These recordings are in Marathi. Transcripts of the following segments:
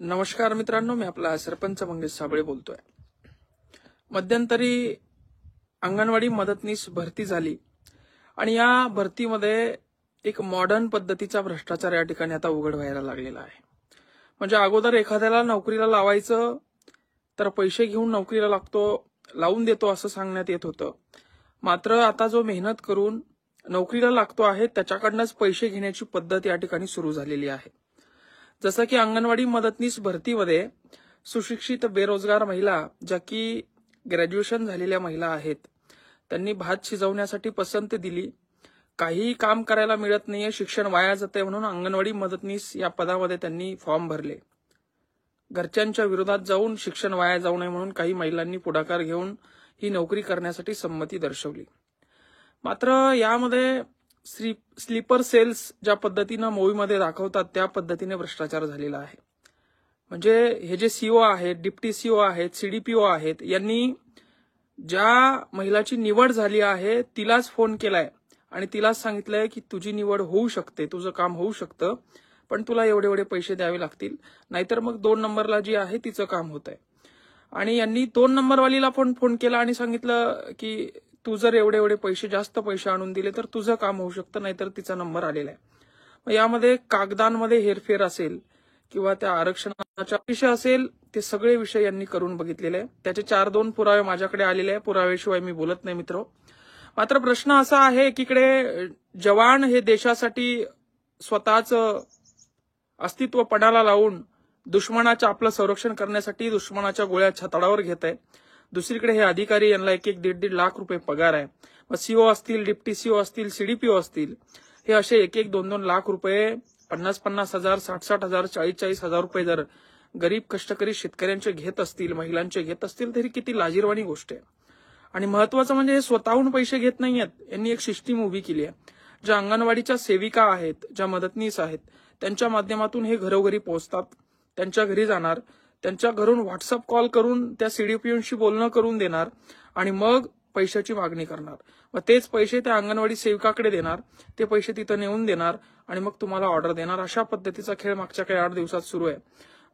नमस्कार मित्रांनो, मी आपला सरपंच मंगेश साबळे बोलतोय। मध्यंतरी अंगणवाडी मदतनीस भरती झाली आणि या भरतीमध्ये एक मॉडर्न पद्धतीचा भ्रष्टाचार या ठिकाणी आता उघड व्हायला लागलेला आहे। म्हणजे अगोदर एखाद्याला नोकरीला लावायचं तर पैसे घेऊन नोकरीला लावून देतो असं सांगण्यात येत होतं। मात्र आता जो मेहनत करून नोकरीला लागतो आहे त्याच्याकडनंच पैसे घेण्याची पद्धत या ठिकाणी सुरू झालेली आहे। जसं की अंगणवाडी मदतनीस भरतीमध्ये सुशिक्षित बेरोजगार महिला, ज्या की ग्रॅज्युएशन झालेल्या महिला आहेत, त्यांनी भात शिजवण्यासाठी पसंती दिली। काही काम करायला मिळत नाहीये, शिक्षण वाया जाते म्हणून अंगणवाडी मदतनीस या पदामध्ये त्यांनी फॉर्म भरले। घरच्यांच्या विरोधात जाऊन शिक्षण वाया जाऊ नये म्हणून काही महिलांनी पुढाकार घेऊन ही नोकरी करण्यासाठी संमती दर्शवली। मात्र यामध्ये स्लीपर सेल्स ज्या पद्धतीने मूवीमध्ये दाखवतात त्या पद्धतीने भ्रष्टाचार झालेला आहे। म्हणजे हे जे सीओ आहेत, डिप्टी सीओ आहेत, सीडीपीओ आहेत, यांनी ज्या महिलाची निवड झाली आहे तिलाच फोन केलाय आणि तिलाच सांगितलंय की तुझी निवड होऊ शकते, तुझं काम होऊ शकतं, पण तुला एवढे एवढे पैसे द्यावे लागतील, नाहीतर मग 2 नंबरला जी आहे तिचं काम होतंय। आणि यांनी 2 नंबरवालीला पण फोन केला आणि सांगितलं की तू जर एवढे जास्त पैसे आणून दिले तर तुझं काम होऊ शकतं, नाहीतर तिचा नंबर आलेला आहे। यामध्ये कागदांमध्ये हेरफेर असेल किंवा त्या आरक्षणाचा विषय असेल, ते सगळे विषय यांनी करून बघितलेले आहे। त्याचे 4-2 पुरावे माझ्याकडे आलेले आहे, पुराव्याशिवाय मी बोलत नाही मित्र। मात्र प्रश्न असा आहे, एकीकडे जवान हे देशासाठी स्वतःच अस्तित्व पणाला लावून दुश्मनाच्या आपलं संरक्षण करण्यासाठी दुश्मनाच्या गोळ्या छाताडावर घेत आहे। दुसरीकडे हे अधिकारी यांना 1-1, 1.5 लाख रुपये पगार आहे। मग सीओ असतील, डिप्टी सीओ असतील, सीडीपीओ असतील, हे असे 1-1, 2-2 लाख रुपये, 50-50 हजार, 60-60 हजार, 40-40 हजार रुपये जर गरीब कष्टकरी शेतकऱ्यांचे घेत असतील, महिलांचे घेत असतील, तरी किती लाजिरवाणी गोष्ट आहे। आणि महत्वाचं म्हणजे हे स्वतःहून पैसे घेत नाहीयेत, यांनी एक सिस्टीम उभी केली आहे। ज्या अंगणवाडीच्या सेविका आहेत, ज्या मदतनीस आहेत, त्यांच्या माध्यमातून हे घरोघरी पोहोचतात, त्यांच्या घरी जाणार, त्यांच्या घरून व्हॉट्सअप कॉल करून त्या सीडीपीओशी बोलणं करून देणार आणि मग पैशाची मागणी करणार। मग तेच पैसे त्या अंगणवाडी सेविकाकडे देणार, ते पैसे तिथं नेऊन देणार आणि मग तुम्हाला ऑर्डर देणार। अशा पद्धतीचा खेळ मागच्या काही 8 दिवसात सुरू आहे।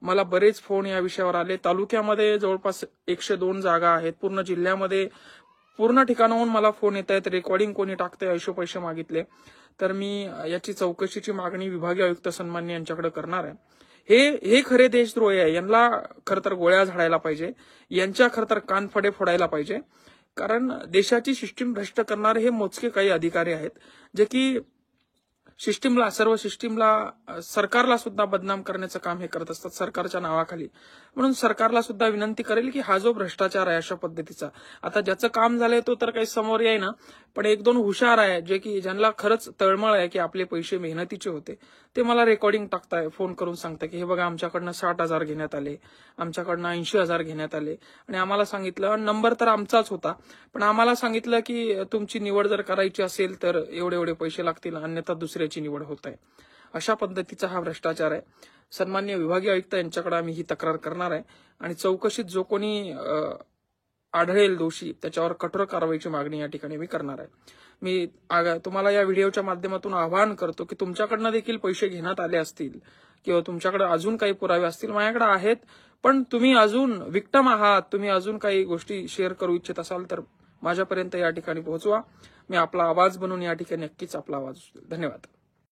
मला बरेच फोन या विषयावर आले। तालुक्यामध्ये जवळपास 102 जागा आहेत, पूर्ण जिल्ह्यामध्ये पूर्ण ठिकाणाहून मला फोन येत आहेत, रेकॉर्डिंग कोणी टाकतंय, असे पैसे मागितले। तर मी याची चौकशीची मागणी विभागीय आयुक्त सन्मान्य यांच्याकडे करणार आहे। हे खरे देशद्रोही आहे, यांना खरं तर गोळ्या झाडायला पाहिजे, यांच्या खरं तर कानफडे फोडायला पाहिजे। कारण देशाची सिस्टीम भ्रष्ट करणारे हे मोजके काही अधिकारी आहेत, जे की सर्व सिस्टीमला, सरकारला सुद्धा बदनाम करण्याचं काम हे करत असतात सरकारच्या नावाखाली। म्हणून सरकारला सुद्धा विनंती करेल की हा जो भ्रष्टाचार आहे अशा पद्धतीचा, आता ज्याचं काम झालंय तो तर काही समोर येईना, पण 1-2 हुशार आहे, जे की ज्यांना खरंच तळमळ आहे की आपले पैसे मेहनतीचे होते, ते मला रेकॉर्डिंग टाकताय, फोन करून सांगताय की हे बघा आमच्याकडनं 60,000 घेण्यात आले, आमच्याकडनं 80,000 घेण्यात आले, आणि आम्हाला सांगितलं, नंबर तर आमचाच होता, पण आम्हाला सांगितलं की तुमची निवड जर करायची असेल तर एवढे पैसे लागतील, अन्यथा दुसऱ्याची निवड होत आहे। अशा पद्धतीचा हा भ्रष्टाचार आहे। सन्मान्य विभागीय आयुक्त यांच्याकडे आम्ही ही तक्रार करणार आहे आणि चौकशीत जो कोणी आढळेल दोषी त्याच्यावर कठोर कारवाईची मागणी या ठिकाणी मी करणार आहे। मी तुम्हाला या व्हिडिओच्या माध्यमातून आवाहन करतो की तुमच्याकडनं देखील पैसे घेण्यात आले असतील किंवा तुमच्याकडे अजून काही पुरावे असतील, माझ्याकडे आहेत, पण तुम्ही अजून विक्टिम आहात, तुम्ही अजून काही गोष्टी शेअर करू इच्छित असाल तर माझ्यापर्यंत या ठिकाणी पोहोचवा। मी आपला आवाज बनवून या ठिकाणी नक्कीच आपला आवाज उचलेल। धन्यवाद।